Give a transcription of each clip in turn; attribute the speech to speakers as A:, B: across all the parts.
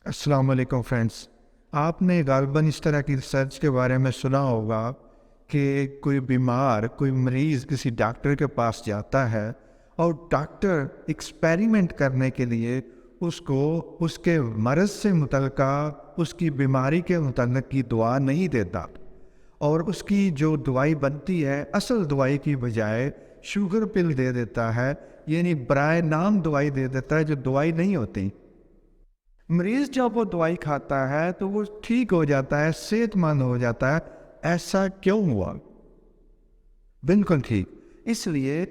A: अस्सलाम वालेकुम फ्रेंड्स। आपने ग़ालिबन इस तरह की रिसर्च के बारे में सुना होगा कि कोई बीमार कोई मरीज़ किसी डॉक्टर के पास जाता है और डॉक्टर एक्सपेरिमेंट करने के लिए उसको उसके मर्ज़ से मुतल्लिका उसकी बीमारी के मुतल्लिक की दुआ नहीं देता और उसकी जो दवाई बनती है असल दवाई की बजाय शुगर पिल दे देता है, यानी बराए नाम दवाई दे देता है जो दवाई नहीं होती। मरीज जब वो दवाई खाता है तो वो ठीक हो जाता है, सेहतमंद हो जाता है। ऐसा क्यों हुआ? बिल्कुल ठीक इसलिए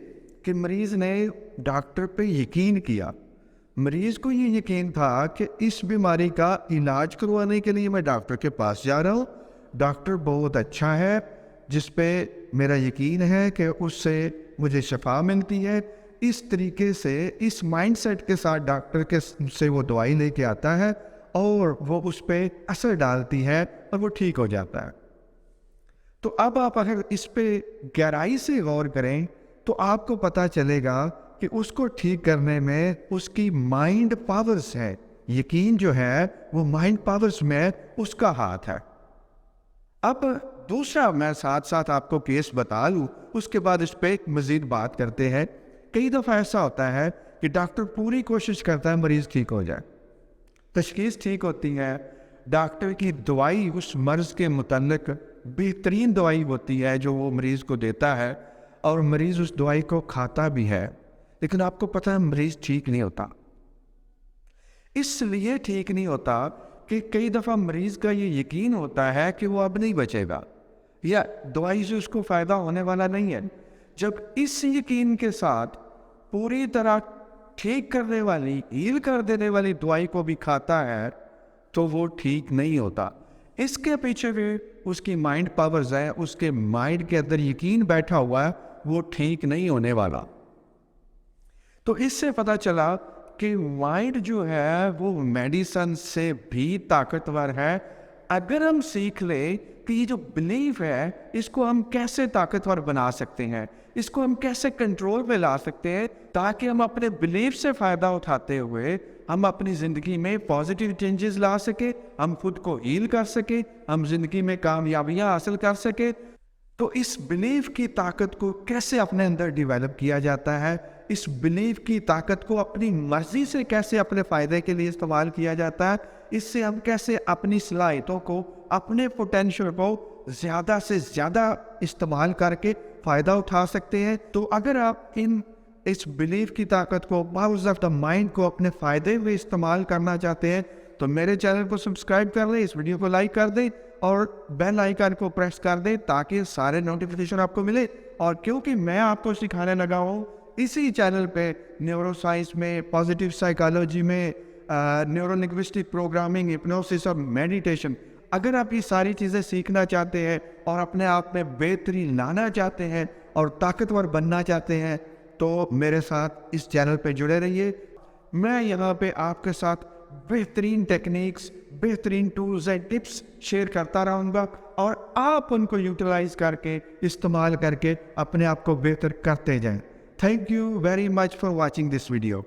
A: कि मरीज ने डॉक्टर पे यकीन किया। मरीज को ये यकीन था कि इस बीमारी का इलाज करवाने के लिए मैं डॉक्टर के पास जा रहा हूँ, डॉक्टर बहुत अच्छा है जिस पे मेरा यकीन है कि उससे मुझे शफा मिलती है। इस तरीके से इस माइंडसेट के साथ डॉक्टर के से वो दवाई लेके आता है और वो उस पर असर डालती है और वो ठीक हो जाता है। तो अब आप अगर इस पे गहराई से गौर करें तो आपको पता चलेगा कि उसको ठीक करने में उसकी माइंड पावर्स है। यकीन जो है वो माइंड पावर्स में उसका हाथ है। अब दूसरा मैं साथ साथ आपको केस बता लूँ, उसके बाद इस पे मज़ीद बात करते हैं। कई दफ़ा ऐसा होता है कि डॉक्टर पूरी कोशिश करता है मरीज़ ठीक हो जाए, तशख़ीस ठीक होती है, डॉक्टर की दवाई उस मर्ज़ के मुतल्लिक बेहतरीन दवाई होती है जो वो मरीज़ को देता है और मरीज़ उस दवाई को खाता भी है, लेकिन आपको पता है मरीज़ ठीक नहीं होता। इसलिए ठीक नहीं होता कि कई दफ़ा मरीज़ का ये यकीन होता है कि वो अब नहीं बचेगा या दवाई से उसको फ़ायदा होने वाला नहीं है। जब इस यकीन के साथ पूरी तरह ठीक करने वाली, हील कर देने वाली दवाई को भी खाता है तो वो ठीक नहीं होता। इसके पीछे भी उसकी माइंड पावर्स है, उसके माइंड के अंदर यकीन बैठा हुआ है वो ठीक नहीं होने वाला। तो इससे पता चला कि माइंड जो है वो मेडिसिन से भी ताकतवर है। अगर हम सीख ले कि ये जो बिलीफ है इसको हम कैसे ताकतवर बना सकते हैं, इसको हम कैसे कंट्रोल में ला सकते हैं ताकि हम अपने बिलीफ से फ़ायदा उठाते हुए हम अपनी ज़िंदगी में पॉजिटिव चेंजेस ला सके, हम खुद को हील कर सके, हम ज़िंदगी में कामयाबियाँ हासिल कर सके। तो इस बिलीफ की ताकत को कैसे अपने अंदर डेवलप किया जाता है, इस बिलीफ की ताकत को अपनी मर्जी से कैसे अपने फ़ायदे के लिए इस्तेमाल किया जाता है, इससे हम कैसे अपनी सलाहियतों को, अपने पोटेंशियल को ज़्यादा से ज़्यादा इस्तेमाल करके फ़ायदा उठा सकते हैं। तो अगर आप इस बिलीफ की ताकत को, पावर्स ऑफ द माइंड को अपने फ़ायदे में इस्तेमाल करना चाहते हैं तो मेरे चैनल को सब्सक्राइब कर लें, इस वीडियो को लाइक कर दें और बेल आइकन को प्रेस कर दें ताकि सारे नोटिफिकेशन आपको मिले। और क्योंकि मैं आपको सिखाने लगा हूँ इसी चैनल पे न्यूरो साइंस में, पॉजिटिव साइकोलॉजी में, न्यूरो लिंग्विस्टिक प्रोग्रामिंग, हिप्नोसिस और मेडिटेशन, अगर आप ये सारी चीज़ें सीखना चाहते हैं और अपने आप में बेहतरी लाना चाहते हैं और ताकतवर बनना चाहते हैं तो मेरे साथ इस चैनल पे जुड़े रहिए। मैं यहाँ पे आपके साथ बेहतरीन टेक्निक्स, बेहतरीन टूल्स एंड टिप्स शेयर करता रहूँगा और आप उनको यूटिलाइज करके, इस्तेमाल करके अपने आप को बेहतर करते जाएं। Thank you very much for watching this video.